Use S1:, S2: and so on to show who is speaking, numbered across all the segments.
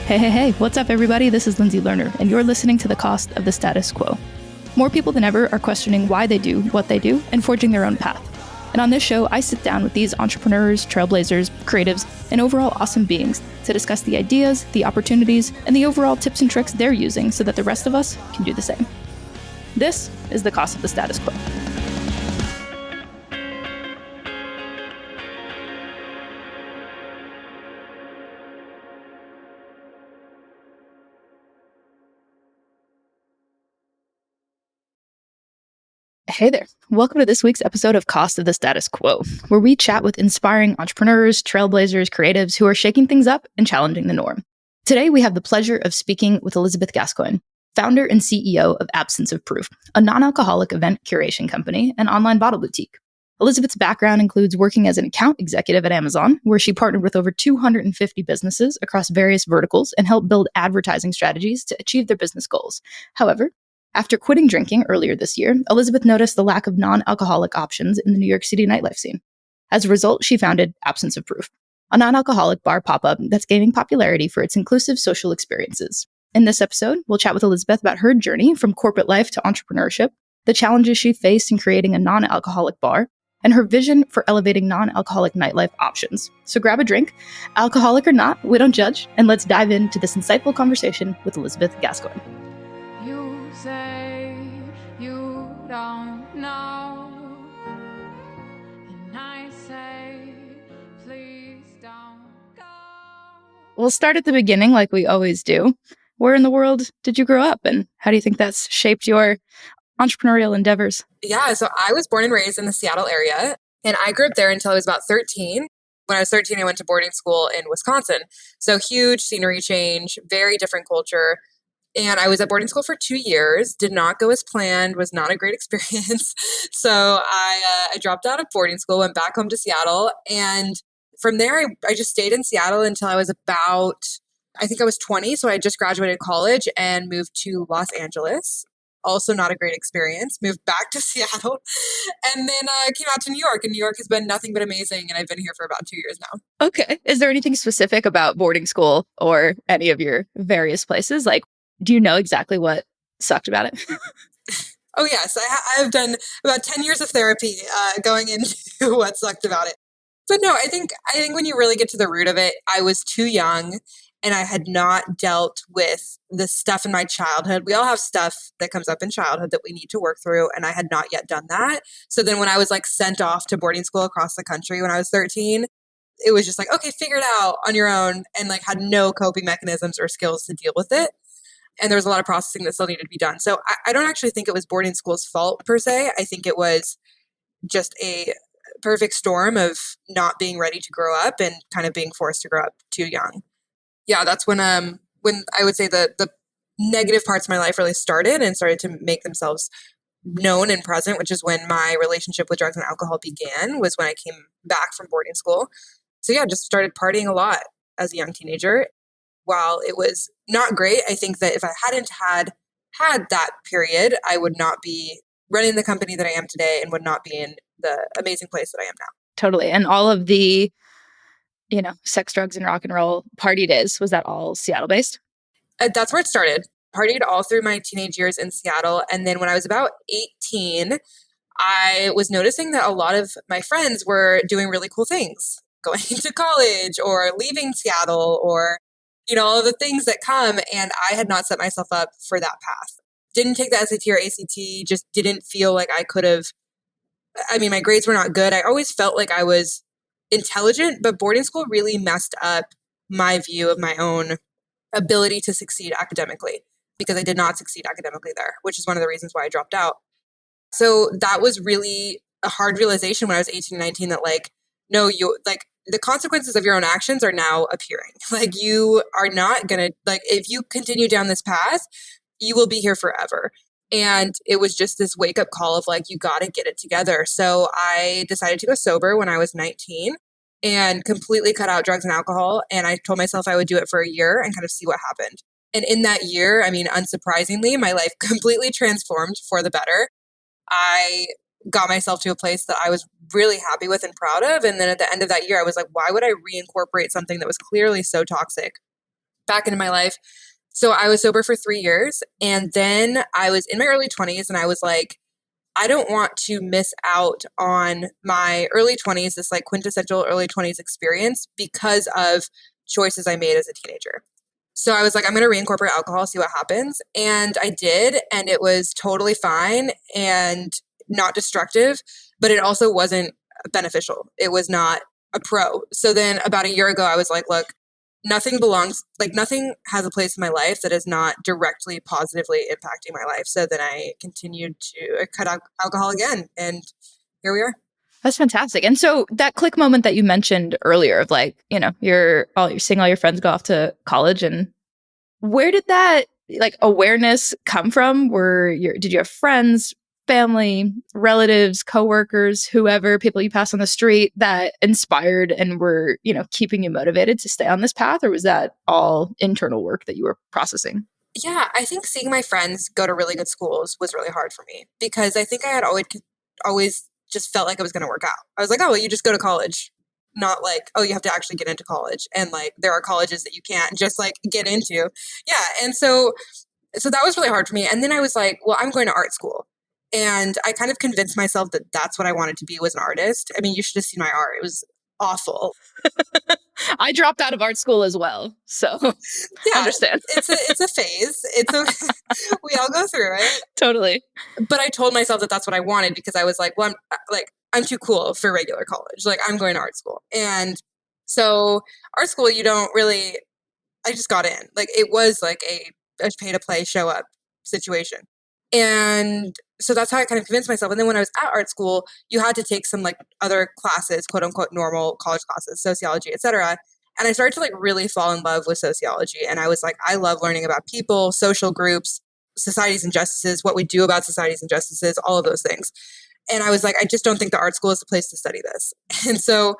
S1: Hey, what's up, everybody? This is Lindsay Lerner, and you're listening to The Cost of the Status Quo. More people than ever are questioning why they do what they do and forging their own path. And on this show, I sit down with these entrepreneurs, trailblazers, creatives, and overall awesome beings to discuss the ideas, the opportunities, and the overall tips and tricks they're using so that the rest of us can do the same. This is The Cost of the Status Quo. Hey there. Welcome to this week's episode of Cost of the Status Quo, where we chat with inspiring entrepreneurs, trailblazers, creatives who are shaking things up and challenging the norm. Today, we have the pleasure of speaking with Elizabeth Gascoigne, founder and CEO of Absence of Proof, a non-alcoholic event curation company and online bottle boutique. Elizabeth's background includes working as an account executive at Amazon, where she partnered with over 250 businesses across various verticals and helped build advertising strategies to achieve their business goals. However, after quitting drinking earlier this year, Elizabeth noticed the lack of non-alcoholic options in the New York City nightlife scene. As a result, she founded Absence of Proof, a non-alcoholic bar pop-up that's gaining popularity for its inclusive social experiences. In this episode, we'll chat with Elizabeth about her journey from corporate life to entrepreneurship, the challenges she faced in creating a non-alcoholic bar, and her vision for elevating non-alcoholic nightlife options. So grab a drink, alcoholic or not, we don't judge, and let's dive into this insightful conversation with Elizabeth Gascoigne.
S2: You say you don't know, and I say please don't go.
S1: We'll start at the beginning like we always do. Where in the world did you grow up, and how do you think that's shaped your entrepreneurial endeavors?
S3: Yeah, so I was born and raised in the Seattle area, and I grew up there until I was about 13. When I was 13, I went to boarding school in Wisconsin. So huge scenery change, very different culture. And I was at boarding school for 2 years, did not go as planned, was not a great experience. So I dropped out of boarding school, went back home to Seattle. And from there, I just stayed in Seattle until I was about, I think I was 20. So I just graduated college and moved to Los Angeles. Also not a great experience. Moved back to Seattle and then came out to New York. And New York has been nothing but amazing. And I've been here for about 2 years now.
S1: Okay. Is there anything specific about boarding school or any of your various places? Like, do you know exactly what sucked about it?
S3: Oh, yes. I have done about 10 years of therapy going into what sucked about it. But no, I think when you really get to the root of it, I was too young and I had not dealt with the stuff in my childhood. We all have stuff that comes up in childhood that we need to work through, and I had not yet done that. So then when I was like sent off to boarding school across the country when I was 13, it was just like, okay, figure it out on your own, and like had no coping mechanisms or skills to deal with it. And there was a lot of processing that still needed to be done. So I don't actually think it was boarding school's fault per se. I think it was just a perfect storm of not being ready to grow up and kind of being forced to grow up too young. Yeah, that's when I would say the negative parts of my life really started and started to make themselves known and present, which is when my relationship with drugs and alcohol began, was when I came back from boarding school. So yeah, just started partying a lot as a young teenager. While it was not great, I think that if I hadn't had that period, I would not be running the company that I am today and would not be in the amazing place that I am now.
S1: Totally. And all of the, sex, drugs, and rock and roll party days, was that all Seattle based?
S3: That's where it started. Partied all through my teenage years in Seattle. And then when I was about 18, I was noticing that a lot of my friends were doing really cool things, going to college or leaving Seattle or all of the things that come. And I had not set myself up for that path. Didn't take the SAT or ACT, just didn't feel like I could have. I mean, my grades were not good. I always felt like I was intelligent, but boarding school really messed up my view of my own ability to succeed academically because I did not succeed academically there, which is one of the reasons why I dropped out. So that was really a hard realization when I was 18, 19 that no, the consequences of your own actions are now appearing. Like you are not going to, if you continue down this path, you will be here forever. And it was just this wake up call of you got to get it together. So I decided to go sober when I was 19 and completely cut out drugs and alcohol. And I told myself I would do it for a year and kind of see what happened. And in that year, I mean, unsurprisingly, my life completely transformed for the better. I got myself to a place that I was really happy with and proud of. And then at the end of that year, I was like, why would I reincorporate something that was clearly so toxic back into my life. So I was sober for 3 years. And then I was in my early 20s and I was like, I don't want to miss out on my early 20s, this like quintessential early 20s experience because of choices I made as a teenager. So I was like, I'm going to reincorporate alcohol, see what happens. And I did. And it was totally fine and not destructive, but it also wasn't beneficial. It was not a pro. So then about a year ago, I was like, look, nothing belongs, like nothing has a place in my life that is not directly positively impacting my life. So then I continued to cut out alcohol again. And here we are.
S1: That's fantastic. And so that click moment that you mentioned earlier of like, you're seeing all your friends go off to college, and where did that like awareness come from? Did you have friends, family, relatives, coworkers, whoever, people you pass on the street that inspired and were, keeping you motivated to stay on this path? Or was that all internal work that you were processing?
S3: Yeah, I think seeing my friends go to really good schools was really hard for me because I think I had always just felt like it was going to work out. I was like, oh, well, you just go to college. Not like, oh, you have to actually get into college. And like, there are colleges that you can't just like get into. Yeah. And so that was really hard for me. And then I was like, well, I'm going to art school. And I kind of convinced myself that that's what I wanted to be, was an artist. I mean, you should have seen my art. It was awful.
S1: I dropped out of art school as well. So
S3: yeah,
S1: understand.
S3: It's a phase. We all go through it.
S1: Totally.
S3: But I told myself that that's what I wanted because I was like, well, I'm too cool for regular college. Like, I'm going to art school. And so art school, you don't really, I just got in. Like, it was like a pay to play, show up situation. And so that's how I kind of convinced myself. And then when I was at art school, you had to take some like other classes, quote unquote, normal college classes, sociology, etc. And I started to like really fall in love with sociology. And I was like, I love learning about people, social groups, societies and justices, what we do about societies and justices, all of those things. And I was like, I just don't think the art school is the place to study this. And so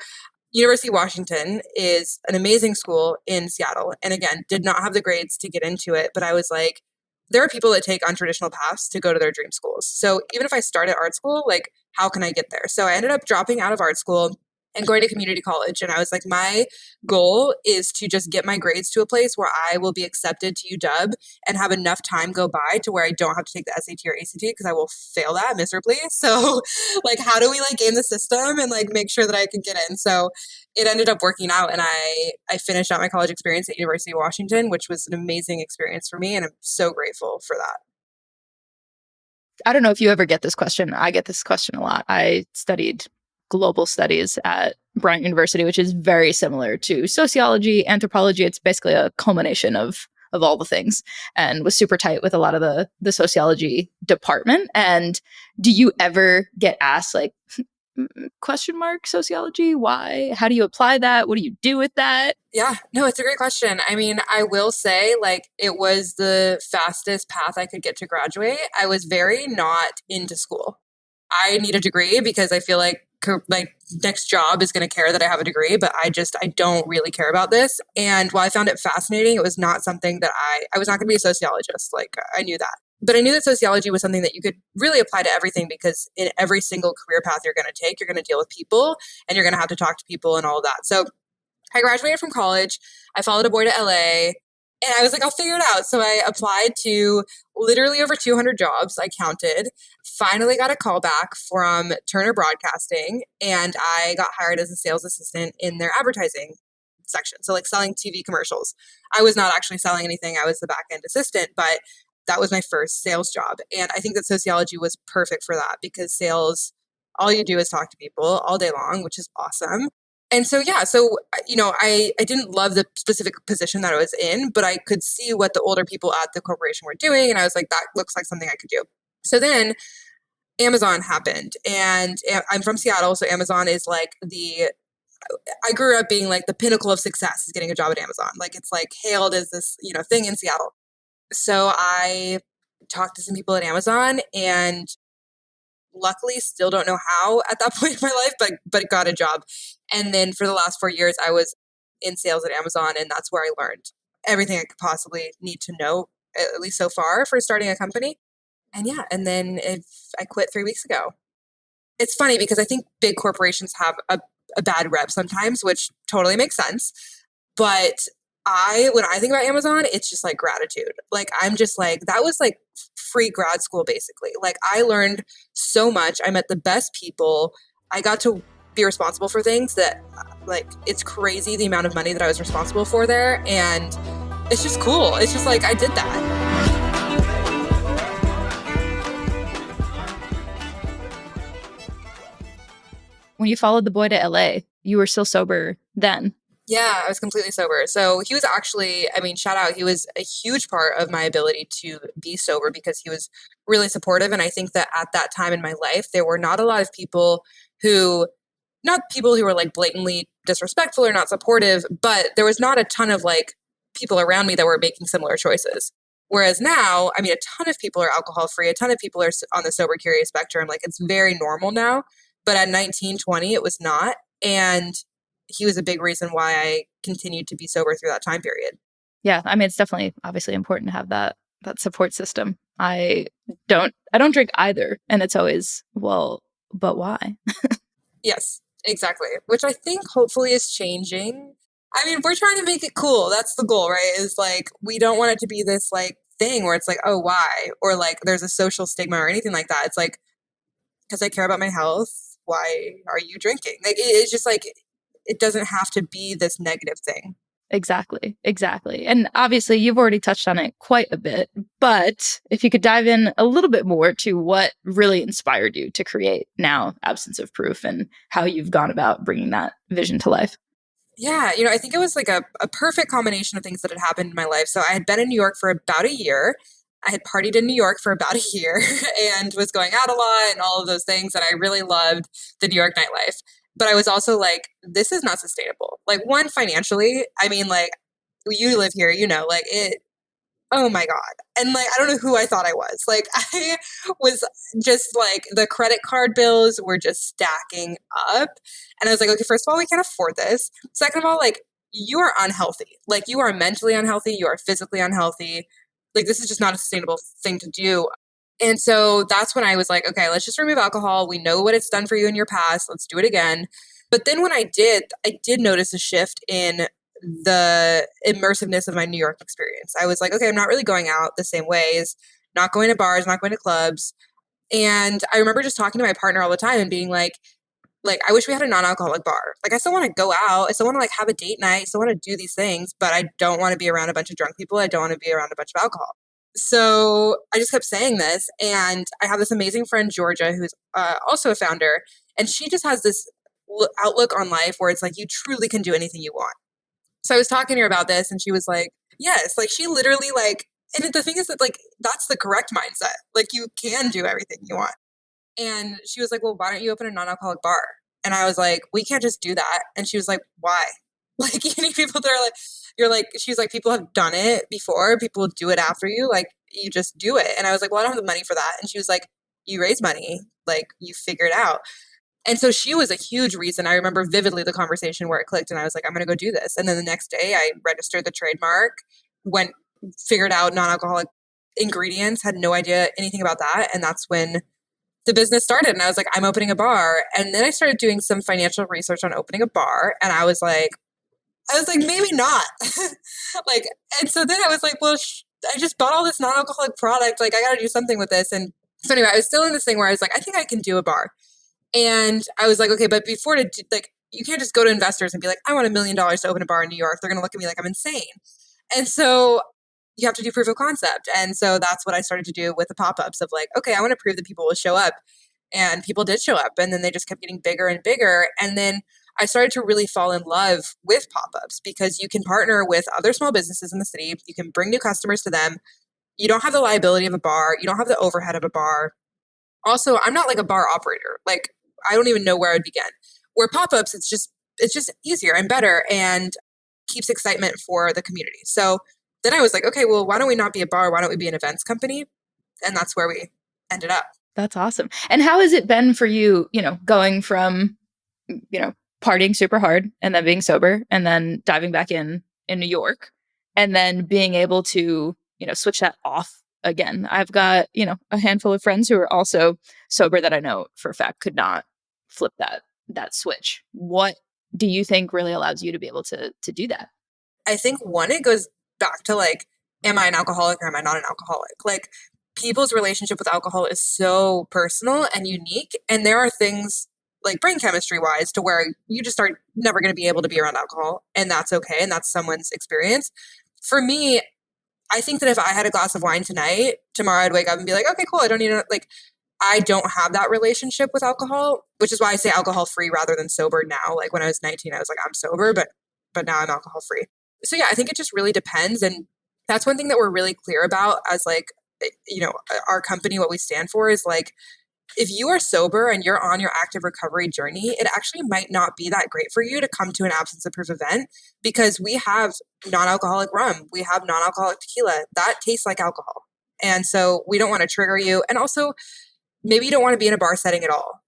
S3: University of Washington is an amazing school in Seattle. And again, did not have the grades to get into it. But I was like, there are people that take untraditional paths to go to their dream schools. So even if I start at art school, like, how can I get there? So I ended up dropping out of art school and going to community college. And I was like, my goal is to just get my grades to a place where I will be accepted to UW and have enough time go by to where I don't have to take the SAT or ACT because I will fail that miserably. So like, how do we like game the system and like make sure that I can get in? So it ended up working out, and I finished out my college experience at University of Washington, which was an amazing experience for me. And I'm so grateful for that.
S1: I don't know if you ever get this question. I get this question a lot. I studied global studies at Bryant University, which is very similar to sociology, anthropology. It's basically a culmination of all the things, and was super tight with a lot of the sociology department. And do you ever get asked like, question mark sociology? Why? How do you apply that? What do you do with that?
S3: Yeah, no, it's a great question. I mean, I will say like it was the fastest path I could get to graduate. I was very not into school. I need a degree because I feel like next job is going to care that I have a degree, but I don't really care about this. And while I found it fascinating, it was not something that I was not going to be a sociologist. Like, I knew that. But I knew that sociology was something that you could really apply to everything, because in every single career path you're going to take, you're going to deal with people and you're going to have to talk to people and all of that. So I graduated from college. I followed a boy to LA, and I was like, I'll figure it out. So I applied to literally over 200 jobs. I counted, finally got a call back from Turner Broadcasting, and I got hired as a sales assistant in their advertising section. So like selling TV commercials. I was not actually selling anything. I was the back end assistant, but that was my first sales job. And I think that sociology was perfect for that, because sales, all you do is talk to people all day long, which is awesome. And so, yeah, I didn't love the specific position that I was in, but I could see what the older people at the corporation were doing. And I was like, that looks like something I could do. So then Amazon happened, and I'm from Seattle. So Amazon is like I grew up being like the pinnacle of success is getting a job at Amazon. Like, it's like hailed as this, thing in Seattle. So I talked to some people at Amazon, and luckily still don't know how at that point in my life, but got a job. And then for the last 4 years, I was in sales at Amazon, and that's where I learned everything I could possibly need to know, at least so far, for starting a company. And yeah, and then I quit 3 weeks ago. It's funny because I think big corporations have a bad rep sometimes, which totally makes sense. But when I think about Amazon, it's just like gratitude. Like, I'm just like, that was like free grad school, basically. Like, I learned so much. I met the best people. I got to be responsible for things that, like, it's crazy the amount of money that I was responsible for there. And it's just cool. It's just like, I did that.
S1: When you followed the boy to LA, you were still sober then.
S3: Yeah, I was completely sober. So he was actually, I mean, shout out, he was a huge part of my ability to be sober because he was really supportive. And I think that at that time in my life, there were not a lot of people who, not people who were like blatantly disrespectful or not supportive, but there was not a ton of like people around me that were making similar choices. Whereas now, I mean, a ton of people are alcohol free, a ton of people are on the sober curious spectrum. Like, it's very normal now. But at 19, 20, it was not. And he was a big reason why I continued to be sober through that time period.
S1: Yeah, I mean, it's definitely obviously important to have that support system. I don't drink either, and it's always, well, but why?
S3: Yes, exactly. Which I think hopefully is changing. I mean, we're trying to make it cool. That's the goal, right? Is like, we don't want it to be this like thing where it's like, oh, why? Or like there's a social stigma or anything like that. It's like, because I care about my health, why are you drinking? Like, it's just like, it doesn't have to be this negative thing.
S1: Exactly. And obviously, you've already touched on it quite a bit, but if you could dive in a little bit more to what really inspired you to create now Absence of Proof and how you've gone about bringing that vision to life.
S3: Yeah, I think it was like a perfect combination of things that had happened in my life. So I had been in New York for about a year. I had partied in New York for about a year and was going out a lot and all of those things. And I really loved the New York nightlife. But I was also like, this is not sustainable. Like, one, financially, I mean, like, you live here, like it, oh my God. And like, I don't know who I thought I was. Like, I was just like, the credit card bills were just stacking up. And I was like, okay, first of all, we can't afford this. Second of all, like, you are unhealthy. Like, you are mentally unhealthy. You are physically unhealthy. Like, this is just not a sustainable thing to do. And so that's when I was like, okay, let's just remove alcohol. We know what it's done for you in your past. Let's do it again. But then when I did notice a shift in the immersiveness of my New York experience. I was like, okay, I'm not really going out the same ways, not going to bars, not going to clubs. And I remember just talking to my partner all the time and being like, I wish we had a non-alcoholic bar. Like, I still want to go out. I still want to like have a date night. I still want to do these things, but I don't want to be around a bunch of drunk people. I don't want to be around a bunch of alcohol. So I just kept saying this. And I have this amazing friend, Georgia, who's also a founder. And she just has this outlook on life where it's like, you truly can do anything you want. So I was talking to her about this and she was like, yes, like she literally like, and the thing is that like, that's the correct mindset. Like, you can do everything you want. And she was like, well, why don't you open a non-alcoholic bar? And I was like, we can't just do that. And she was like, why? Like, you need people that are like, you're like, she's like, people have done it before. People do it after you. Like, you just do it. And I was like, well, I don't have the money for that. And she was like, you raise money. Like, you figure it out. And so she was a huge reason. I remember vividly the conversation where it clicked and I was like, I'm going to go do this. And then the next day I registered the trademark, figured out non-alcoholic ingredients, had no idea anything about that. And that's when the business started. And I was like, I'm opening a bar. And then I started doing some financial research on opening a bar. And I was like, maybe not. Like, and so then I was like, well, I just bought all this non-alcoholic product. Like, I got to do something with this. And so anyway, I was still in this thing where I was like, I think I can do a bar. And I was like, okay, but before you can't just go to investors and be like, I want $1 million to open a bar in New York. They're going to look at me like I'm insane. And so you have to do proof of concept. And so that's what I started to do with the pop-ups of like, okay, I want to prove that people will show up. And people did show up. And then they just kept getting bigger and bigger. And then I started to really fall in love with pop-ups because you can partner with other small businesses in the city. You can bring new customers to them. You don't have the liability of a bar. You don't have the overhead of a bar. Also, I'm not like a bar operator. Like, I don't even know where I'd begin. Where pop-ups, it's just easier and better and keeps excitement for the community. So then I was like, okay, well, why don't we not be a bar? Why don't we be an events company? And that's where we ended up.
S1: That's awesome. And how has it been for you, going from, partying super hard and then being sober and then diving back in New York and then being able to, switch that off again? I've got, a handful of friends who are also sober that I know for a fact could not flip that switch. What do you think really allows you to be able to do that?
S3: I think one, it goes back to like, am I an alcoholic or am I not an alcoholic? Like people's relationship with alcohol is so personal and unique. And there are things like brain chemistry wise to where you just are never going to be able to be around alcohol, and that's okay. And that's someone's experience. For me, I think that if I had a glass of wine tonight, tomorrow I'd wake up and be like, okay, cool. I don't need to like, I don't have that relationship with alcohol, which is why I say alcohol free rather than sober now. Like when I was 19, I was like, I'm sober, but now I'm alcohol free. So yeah, I think it just really depends. And that's one thing that we're really clear about as like, you know, our company, what we stand for is like, if you are sober and you're on your active recovery journey, it actually might not be that great for you to come to an absence of proof event, because we have non-alcoholic rum, we have non-alcoholic tequila that tastes like alcohol. And so we don't want to trigger you. And also maybe you don't want to be in a bar setting at all.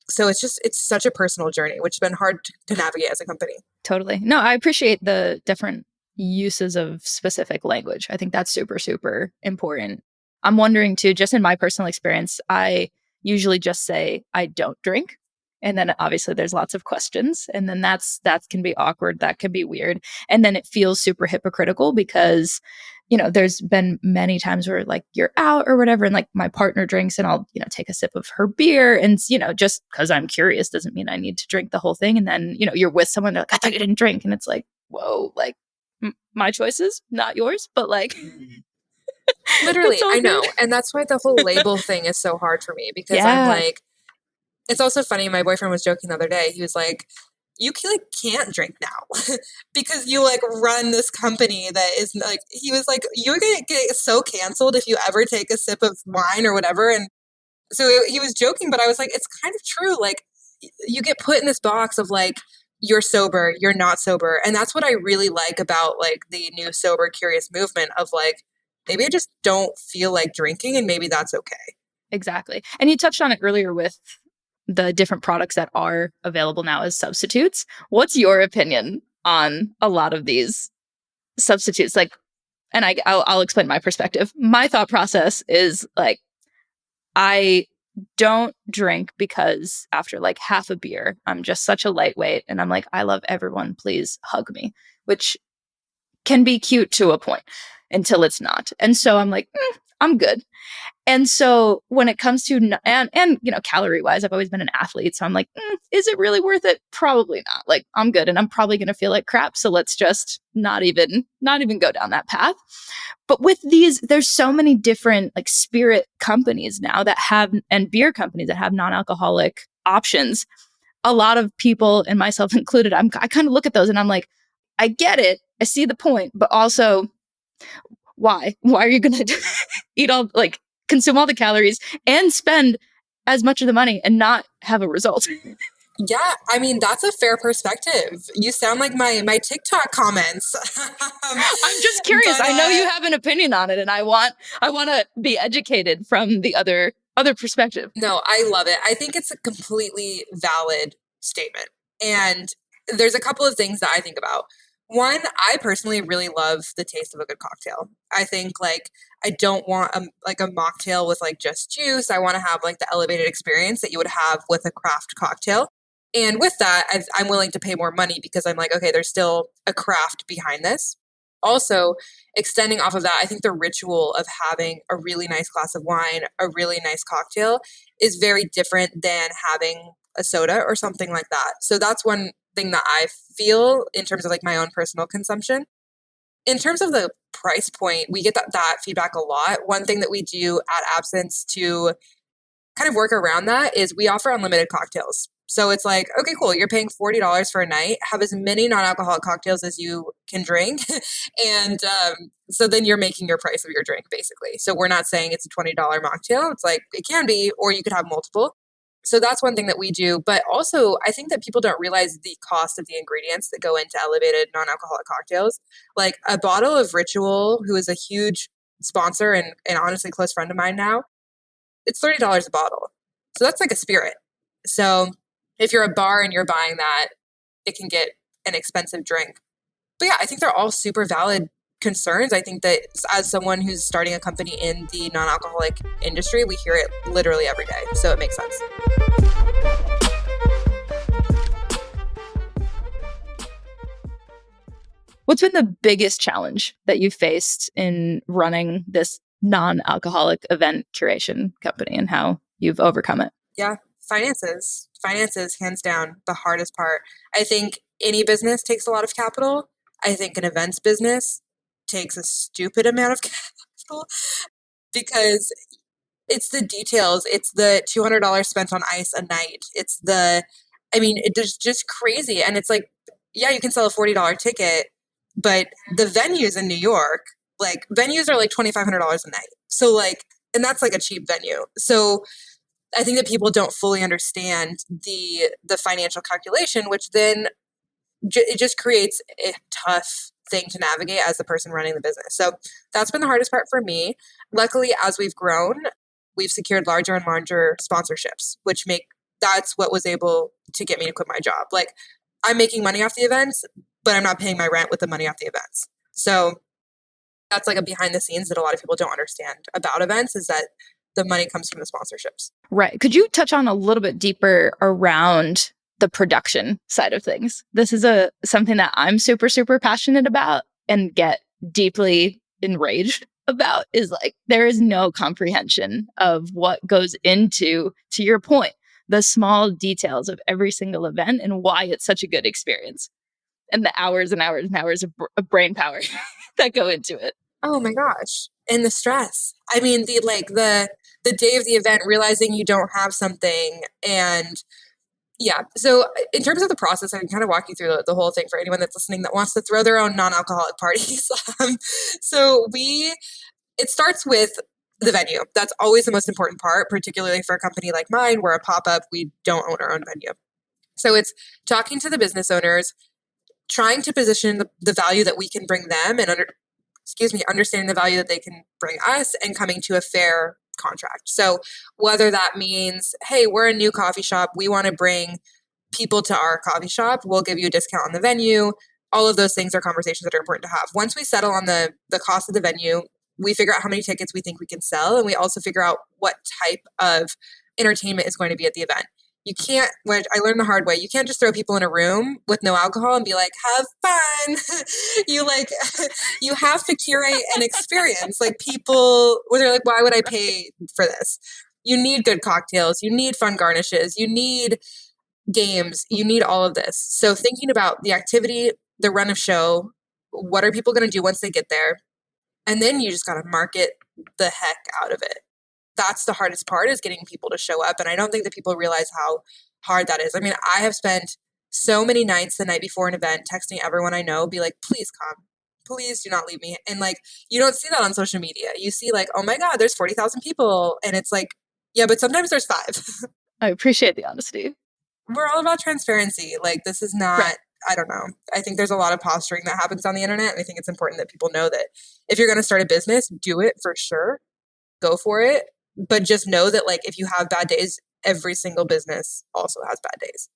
S3: So it's such a personal journey, which has been hard to navigate as a company.
S1: Totally. No, I appreciate the different uses of specific language. I think that's super, super important. I'm wondering too, just in my personal experience, I usually just say I don't drink. And then obviously there's lots of questions. And then that can be awkward. That can be weird. And then it feels super hypocritical because, you know, there's been many times where like you're out or whatever, and like my partner drinks and I'll, you know, take a sip of her beer. And, you know, just because I'm curious doesn't mean I need to drink the whole thing. And then, you know, you're with someone, they're like, I thought you didn't drink. And it's like, whoa, like my choices, not yours, but like.
S3: Literally, I know. And that's why the whole label thing is so hard for me, because I'm like, it's also funny. My boyfriend was joking the other day. He was like, you like can't drink now because you like run this company that is like, he was like, you're going to get so canceled if you ever take a sip of wine or whatever. And so he was joking, but I was like, it's kind of true. Like you get put in this box of like, you're sober, you're not sober. And that's what I really like about like the new sober curious movement of like, maybe I just don't feel like drinking and maybe that's okay.
S1: Exactly. And you touched on it earlier with the different products that are available now as substitutes. What's your opinion on a lot of these substitutes? Like, and I'll explain my perspective. My thought process is like, I don't drink because after like half a beer, I'm just such a lightweight. And I'm like, I love everyone. Please hug me, which can be cute to a point until it's not. And so I'm like, I'm good. And so when it comes to, and you know, calorie wise, I've always been an athlete. So I'm like, is it really worth it? Probably not. Like I'm good and I'm probably going to feel like crap. So let's just not even go down that path. But with these, there's so many different like spirit companies now that have, and beer companies that have non-alcoholic options. A lot of people, and myself included, I kind of look at those and I'm like, I get it. I see the point, but also why are you going to eat all, like consume all the calories and spend as much of the money and not have a result?
S3: Yeah, I mean, that's a fair perspective. You sound like my TikTok comments.
S1: I'm just curious. I know you have an opinion on it and I want to be educated from the other perspective.
S3: No, I love it. I think it's a completely valid statement. And there's a couple of things that I think about. One, I personally really love the taste of a good cocktail. I think like I don't want a mocktail with like just juice. I want to have like the elevated experience that you would have with a craft cocktail. And with that, I'm willing to pay more money because I'm like, okay, there's still a craft behind this. Also, extending off of that, I think the ritual of having a really nice glass of wine, a really nice cocktail is very different than having a soda or something like that. So that's one thing that I feel in terms of like my own personal consumption. In terms of the price point, we get that feedback a lot. One thing that we do at Absence to kind of work around that is we offer unlimited cocktails. So it's like, okay, cool. You're paying $40 for a night. Have as many non-alcoholic cocktails as you can drink. And so then you're making your price of your drink, basically. So we're not saying it's a $20 mocktail. It's like, it can be, or you could have multiple. So that's one thing that we do. But also, I think that people don't realize the cost of the ingredients that go into elevated non-alcoholic cocktails. Like a bottle of Ritual, who is a huge sponsor and honestly close friend of mine now, it's $30 a bottle. So that's like a spirit. So if you're a bar and you're buying that, it can get an expensive drink. But yeah, I think they're all super valid concerns. I think that as someone who's starting a company in the non-alcoholic industry, we hear it literally every day. So it makes sense.
S1: What's been the biggest challenge that you faced in running this non-alcoholic event curation company and how you've overcome it?
S3: Yeah, finances. Finances, hands down, the hardest part. I think any business takes a lot of capital. I think an events business takes a stupid amount of capital because it's the details. It's the $200 spent on ice a night. It's just crazy. And it's like, yeah, you can sell a $40 ticket, but the venues in New York, like venues are like $2,500 a night. So like, and that's like a cheap venue. So I think that people don't fully understand the financial calculation, which then it just creates a tough thing to navigate as the person running the business. So that's been the hardest part for me. Luckily, as we've grown, we've secured larger and larger sponsorships, that's what was able to get me to quit my job. Like I'm making money off the events, but I'm not paying my rent with the money off the events. So that's like a behind the scenes that a lot of people don't understand about events, is that the money comes from the sponsorships.
S1: Right. Could you touch on a little bit deeper around the production side of things? This is something that I'm super, super passionate about and get deeply enraged about, is like, there is no comprehension of what goes into, to your point, the small details of every single event and why it's such a good experience, and the hours and hours and hours of brain power that go into it.
S3: Oh my gosh. And the stress. I mean, the day of the event, realizing you don't have something. And yeah. So in terms of the process, I can kind of walk you through the whole thing for anyone that's listening that wants to throw their own non-alcoholic parties. So it starts with the venue. That's always the most important part, particularly for a company like mine. We're a pop-up. We don't own our own venue. So it's talking to the business owners, trying to position the value that we can bring them, and understanding the value that they can bring us, and coming to a fair contract. So whether that means, hey, we're a new coffee shop, we want to bring people to our coffee shop, we'll give you a discount on the venue. All of those things are conversations that are important to have. Once we settle on the cost of the venue, we figure out how many tickets we think we can sell, and we also figure out what type of entertainment is going to be at the event. You can't, which I learned the hard way, you can't just throw people in a room with no alcohol and be like, have fun. You have to curate an experience. Like people, where they're like, why would I pay for this? You need good cocktails. You need fun garnishes. You need games. You need all of this. So thinking about the activity, the run of show, what are people going to do once they get there? And then you just got to market the heck out of it. That's the hardest part, is getting people to show up. And I don't think that people realize how hard that is. I mean, I have spent so many nights the night before an event texting everyone I know, be like, please come. Please do not leave me. And like, you don't see that on social media. You see like, oh my God, there's 40,000 people. And it's like, yeah, but sometimes there's 5.
S1: I appreciate the honesty.
S3: We're all about transparency. Like this is not, right. I don't know. I think there's a lot of posturing that happens on the internet. And I think it's important that people know that if you're going to start a business, do it for sure. Go for it. But just know that like if you have bad days, every single business also has bad days.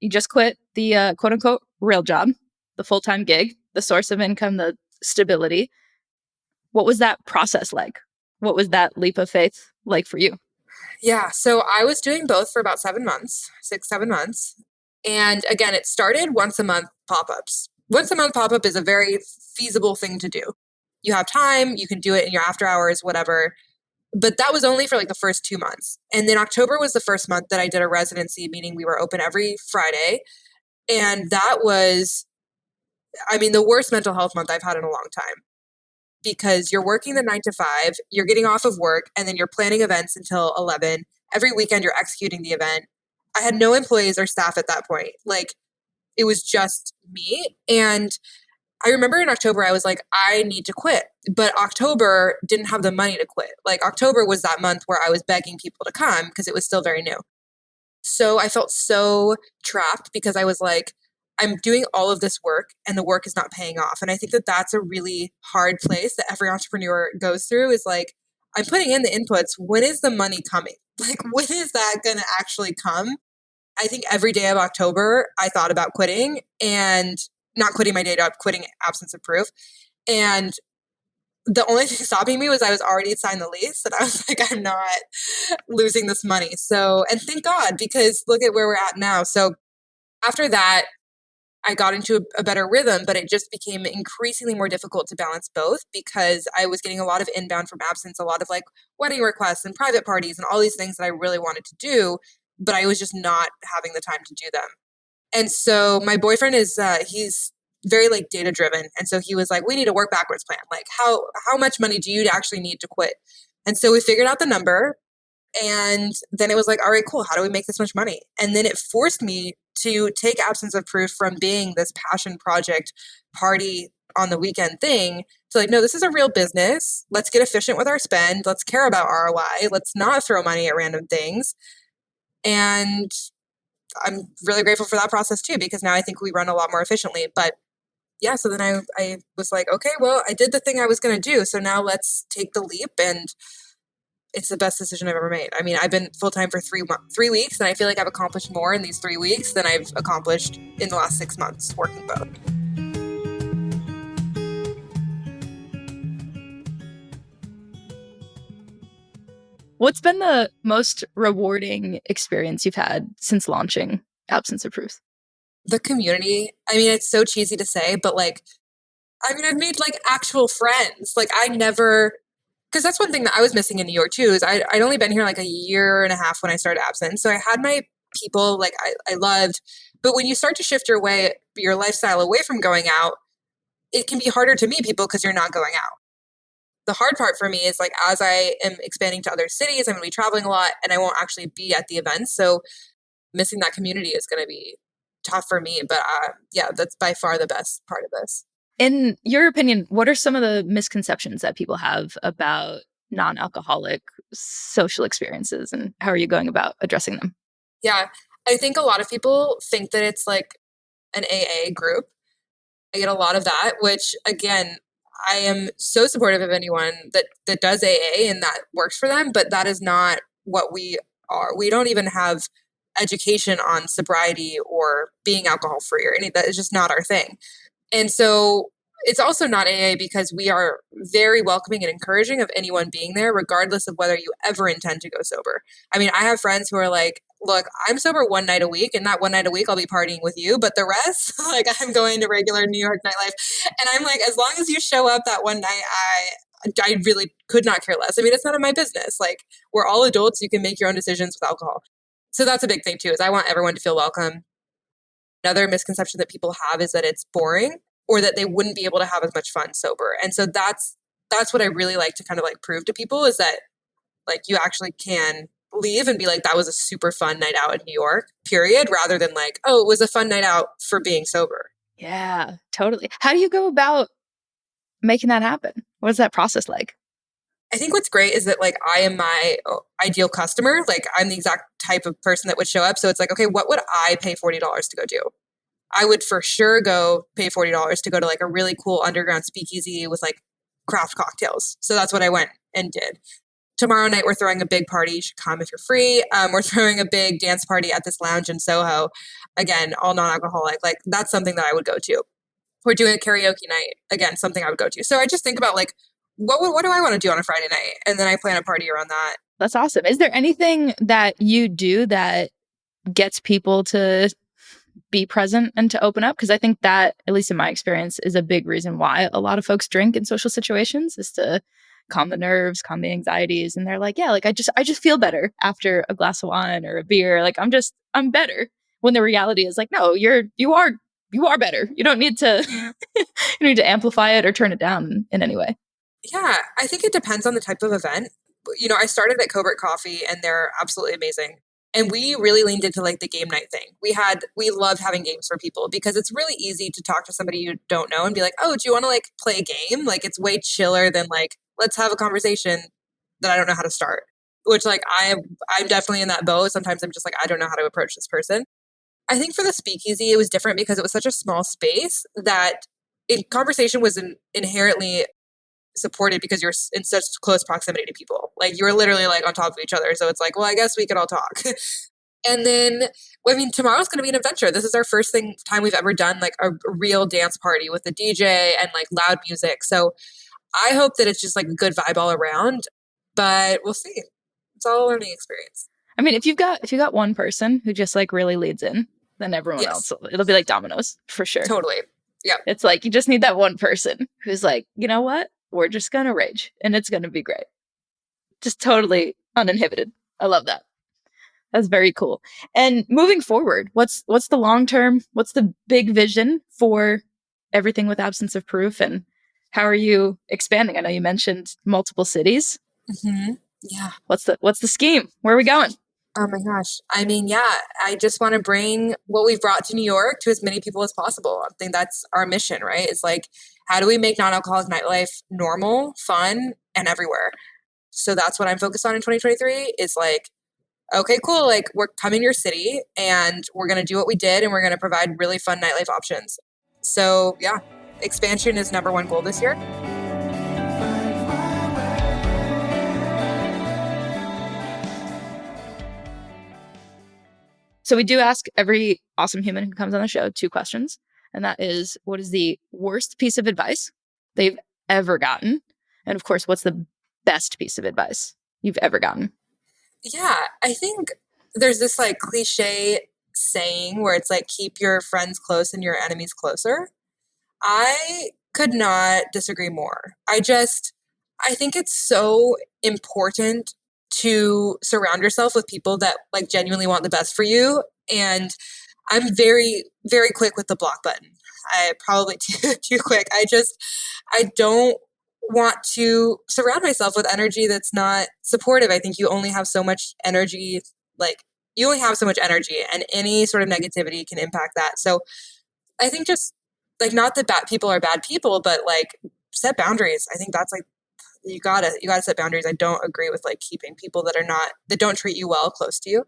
S1: You just quit the quote unquote real job, the full-time gig, the source of income, the stability. What was that process like? What was that leap of faith like for you?
S3: Yeah. So I was doing both for about 7 months, 7 months. And again, it started once a month pop-ups. Once a month pop-up is a very feasible thing to do. You have time, you can do it in your after hours, whatever. But that was only for like the first 2 months. And then October was the first month that I did a residency, meaning we were open every Friday. And that was, I mean, the worst mental health month I've had in a long time, because you're working the 9 to 5, you're getting off of work, and then you're planning events until 11. Every weekend you're executing the event. I had no employees or staff at that point. Like it was just me. And I remember in October, I was like, I need to quit. But October didn't have the money to quit. Like October was that month where I was begging people to come because it was still very new. So I felt so trapped because I was like, I'm doing all of this work and the work is not paying off. And I think that that's a really hard place that every entrepreneur goes through, is like, I'm putting in the inputs. When is the money coming? Like, when is that going to actually come? I think every day of October, I thought about quitting, and not quitting my day job, quitting absence of proof. And the only thing stopping me was I was already signed the lease, and I was like, I'm not losing this money. So, and thank God, because look at where we're at now. So after that, I got into a better rhythm, but it just became increasingly more difficult to balance both because I was getting a lot of inbound from absence, a lot of like wedding requests and private parties and all these things that I really wanted to do, but I was just not having the time to do them. And so my boyfriend is, he's very like data driven. And so he was like, we need a work backwards plan. Like how much money do you actually need to quit? And so we figured out the number. And then it was like, all right, cool. How do we make this much money? And then it forced me to take absence of proof from being this passion project party on the weekend thing to like, no, this is a real business. Let's get efficient with our spend. Let's care about ROI. Let's not throw money at random things. And I'm really grateful for that process too, because now I think we run a lot more efficiently. But yeah, so then I was like, okay, well, I did the thing I was going to do. So now let's take the leap. And it's the best decision I've ever made. I mean, I've been full-time for 3 weeks, and I feel like I've accomplished more in these 3 weeks than I've accomplished in the last 6 months working both.
S1: What's been the most rewarding experience you've had since launching Absence of Proof?
S3: The community. I mean, it's so cheesy to say, but like, I mean, I've made like actual friends. Like I never, because that's one thing that I was missing in New York too, is I'd only been here like a year and a half when I started Absence. So I had my people like I loved, but when you start to shift your lifestyle away from going out, it can be harder to meet people because you're not going out. The hard part for me is like, as I am expanding to other cities, I'm going to be traveling a lot and I won't actually be at the events. So missing that community is going to be tough for me. But yeah, that's by far the best part of this.
S1: In your opinion, what are some of the misconceptions that people have about non-alcoholic social experiences, and how are you going about addressing them?
S3: Yeah, I think a lot of people think that it's like an AA group. I get a lot of that, which again, I am so supportive of anyone that does AA and that works for them, but that is not what we are. We don't even have education on sobriety or being alcohol free or any of that. Is just not our thing. And so it's also not AA because we are very welcoming and encouraging of anyone being there, regardless of whether you ever intend to go sober. I mean, I have friends who are like, look, I'm sober one night a week, and that one night a week I'll be partying with you, but the rest, like I'm going to regular New York nightlife. And I'm like, as long as you show up that one night, I really could not care less. I mean, it's none of my business. Like we're all adults. You can make your own decisions with alcohol. So that's a big thing too, is I want everyone to feel welcome. Another misconception that people have is that it's boring or that they wouldn't be able to have as much fun sober. And so that's what I really like to kind of like prove to people, is that like you actually can leave and be like, that was a super fun night out in New York, period, rather than like, oh, it was a fun night out for being sober.
S1: Yeah, totally. How do you go about making that happen? What is that process like?
S3: I think what's great is that like I am my ideal customer. Like I'm the exact type of person that would show up. So it's like, okay, what would I pay $40 to go do? I would for sure go pay $40 to go to like a really cool underground speakeasy with like craft cocktails. So that's what I went and did. Tomorrow night, we're throwing a big party. You should come if you're free. We're throwing a big dance party at this lounge in Soho. Again, all non-alcoholic. Like that's something that I would go to. We're doing a karaoke night. Again, something I would go to. So I just think about like, what do I want to do on a Friday night? And then I plan a party around that.
S1: That's awesome. Is there anything that you do that gets people to be present and to open up? Because I think that, at least in my experience, is a big reason why a lot of folks drink in social situations, is to calm the nerves, calm the anxieties. And they're like, yeah, like I just feel better after a glass of wine or a beer. Like I'm better. When the reality is like, no, you are better. You don't need to you don't need to amplify it or turn it down in any way.
S3: Yeah, I think it depends on the type of event. You know, I started at Covert Coffee and they're absolutely amazing. And we really leaned into like the game night thing. We loved having games for people because it's really easy to talk to somebody you don't know and be like, oh, do you want to like play a game? Like it's way chiller than like, let's have a conversation that I don't know how to start. Which like I'm definitely in that boat. Sometimes I'm just like, I don't know how to approach this person. I think for the speakeasy, it was different because it was such a small space that conversation was inherently supported because you're in such close proximity to people. Like you were literally like on top of each other. So it's like, well, I guess we could all talk. And then, I mean, tomorrow's going to be an adventure. This is our first time we've ever done like a real dance party with a DJ and like loud music. So I hope that it's just like a good vibe all around, but we'll see. It's all a learning experience.
S1: I mean, if you've got one person who just like really leads in, then everyone
S3: Yes,
S1: else, it'll be like dominoes for sure.
S3: totally. Yeah.
S1: It's like you just need that one person who's like, you know what? We're just going to rage and it's going to be great. Just totally uninhibited. I love that. That's very cool. And moving forward, what's the long term? What's the big vision for everything with Absence of Proof, and how are you expanding? I know you mentioned multiple cities.
S3: Mm-hmm. Yeah.
S1: What's the scheme? Where are we going?
S3: Oh my gosh. I mean, yeah, I just want to bring what we've brought to New York to as many people as possible. I think that's our mission, right? It's like, how do we make non-alcoholic nightlife normal, fun, and everywhere? So that's what I'm focused on in 2023 is like, okay, cool. Like we're coming to your city and we're going to do what we did and we're going to provide really fun nightlife options. So yeah, expansion is number one goal this year.
S1: So we do ask every awesome human who comes on the show 2 questions. And that is, what is the worst piece of advice they've ever gotten? And of course, what's the best piece of advice you've ever gotten?
S3: Yeah, I think there's this like cliche saying where it's like, keep your friends close and your enemies closer. I could not disagree more. I think it's so important to surround yourself with people that like genuinely want the best for you. And I'm very, very quick with the block button. I probably too quick. I don't want to surround myself with energy that's not supportive. I think you only have so much energy, like you only have so much energy, and any sort of negativity can impact that. So I think just like, not that bad people are bad people, but like set boundaries. I think that's like, you gotta set boundaries. I don't agree with like keeping people that don't treat you well close to you.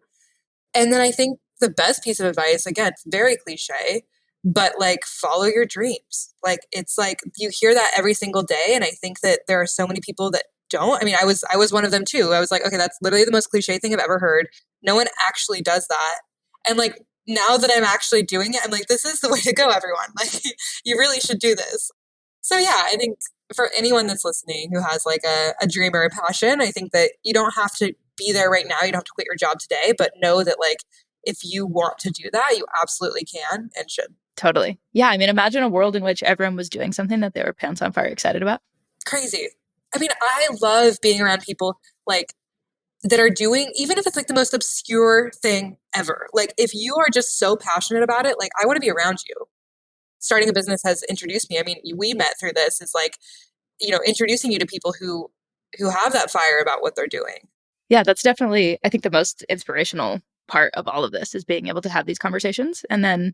S3: And then I think the best piece of advice, again, it's very cliche, but like follow your dreams. Like it's like you hear that every single day. And I think that there are so many people that don't. I mean, I was one of them too. I was like, okay, that's literally the most cliche thing I've ever heard. No one actually does that. And like now that I'm actually doing it, I'm like, this is the way to go, everyone. Like you really should do this. So yeah, I think for anyone that's listening who has like a dream or a passion, I think that you don't have to be there right now. You don't have to quit your job today, but know that like if you want to do that, you absolutely can and should.
S1: Totally. Yeah. I mean, imagine a world in which everyone was doing something that they were pants on fire excited about.
S3: Crazy. I mean, I love being around people like that are doing, even if it's like the most obscure thing ever. Like if you are just so passionate about it, like I want to be around you. Starting a business has introduced me. I mean, we met through this, is like, introducing you to people who have that fire about what they're doing.
S1: Yeah, that's definitely, I think, the most inspirational part of all of this is being able to have these conversations. And then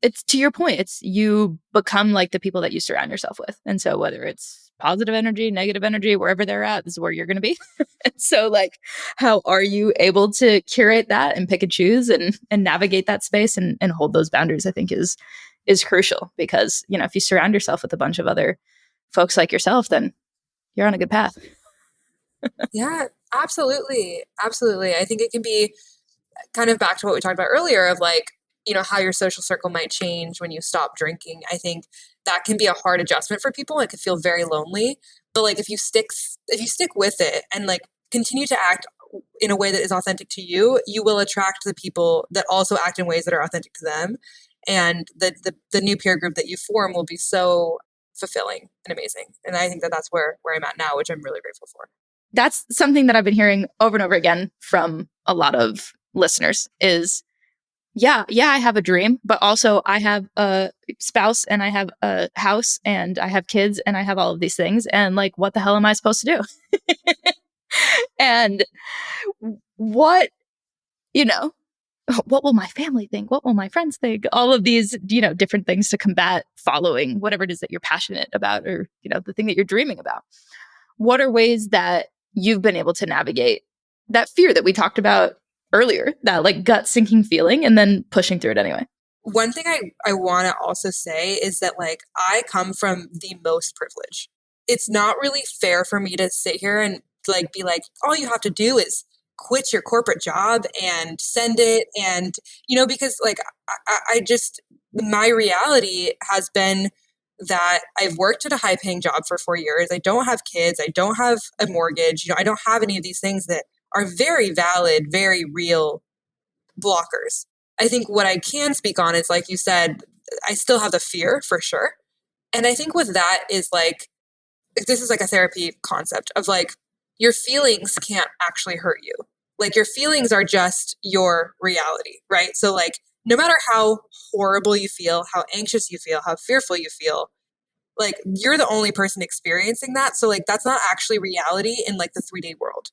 S1: it's, to your point, it's you become like the people that you surround yourself with. And so whether it's positive energy, negative energy, wherever they're at, this is where you're going to be. And so like, how are you able to curate that and pick and choose and navigate that space and hold those boundaries, I think is crucial, because, if you surround yourself with a bunch of other folks like yourself, then you're on a good path.
S3: Yeah, absolutely. Absolutely. I think it can be kind of back to what we talked about earlier of like, how your social circle might change when you stop drinking. I think that can be a hard adjustment for people. It could feel very lonely, but like if you stick with it and like continue to act in a way that is authentic to you, you will attract the people that also act in ways that are authentic to them. And the new peer group that you form will be so fulfilling and amazing. And I think that that's where I'm at now, which I'm really grateful for.
S1: That's something that I've been hearing over and over again from a lot of listeners is, yeah, I have a dream, but also I have a spouse and I have a house and I have kids and I have all of these things. And like, what the hell am I supposed to do? And what will my family think? What will my friends think? All of these, different things to combat following whatever it is that you're passionate about, or, the thing that you're dreaming about. What are ways that you've been able to navigate that fear that we talked about earlier, that like gut sinking feeling, and then pushing through it anyway?
S3: One thing I want to also say is that like I come from the most privilege. It's not really fair for me to sit here and like be like, all you have to do is quit your corporate job and send it. And, because like I just, my reality has been that I've worked at a high paying job for 4 years. I don't have kids. I don't have a mortgage. I don't have any of these things that are very valid, very real blockers. I think what I can speak on is, like you said, I still have the fear for sure. And I think with that is like, this is like a therapy concept of like, your feelings can't actually hurt you. Like your feelings are just your reality, right? So like, no matter how horrible you feel, how anxious you feel, how fearful you feel, like you're the only person experiencing that. So like, that's not actually reality in like the 3D world.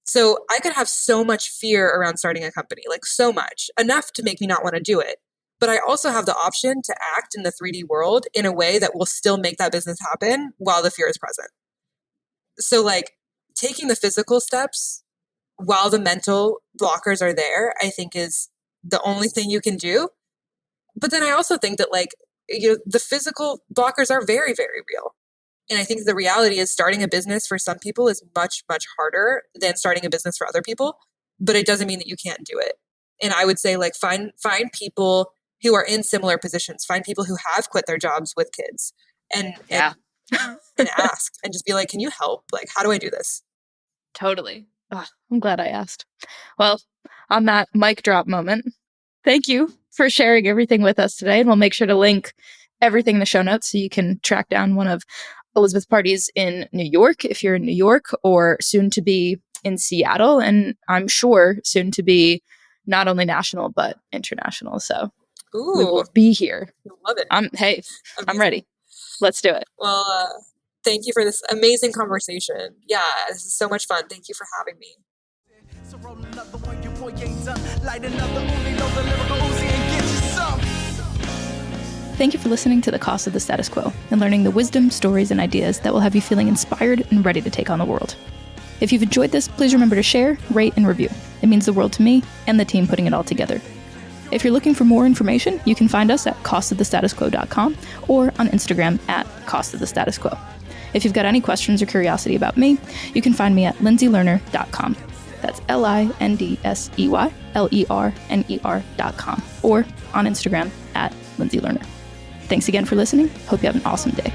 S3: So I could have so much fear around starting a company, like so much, enough to make me not want to do it. But I also have the option to act in the 3D world in a way that will still make that business happen while the fear is present. So like taking the physical steps while the mental blockers are there, I think is the only thing you can do. But then I also think that like, the physical blockers are very, very real. And I think the reality is starting a business for some people is much, much harder than starting a business for other people, but it doesn't mean that you can't do it. And I would say like find people who are in similar positions, find people who have quit their jobs with kids and ask and just be like, can you help? Like, how do I do this?
S1: Totally. Oh, I'm glad I asked. Well, on that mic drop moment, thank you for sharing everything with us today. And we'll make sure to link everything in the show notes so you can track down one of Elizabeth's parties in New York if you're in New York, or soon to be in Seattle. And I'm sure soon to be not only national, but international. So we will be here.
S3: Love it.
S1: Amazing. I'm ready. Let's do it.
S3: Well, thank you for this amazing conversation. Yeah, this is so much fun. Thank you for having me. So roll another one, your boy ain't done. Light another, only know the lyrical Uzi and get you some.
S1: Thank you for listening to The Cost of the Status Quo and learning the wisdom, stories, and ideas that will have you feeling inspired and ready to take on the world. If you've enjoyed this, please remember to share, rate, and review. It means the world to me and the team putting it all together. If you're looking for more information, you can find us at costofthestatusquo.com or on Instagram at costofthestatusquo. If you've got any questions or curiosity about me, you can find me at lindseylerner.com. That's LINDSEYLERNER.com or on Instagram at Lindsey Lerner. Thanks again for listening. Hope you have an awesome day.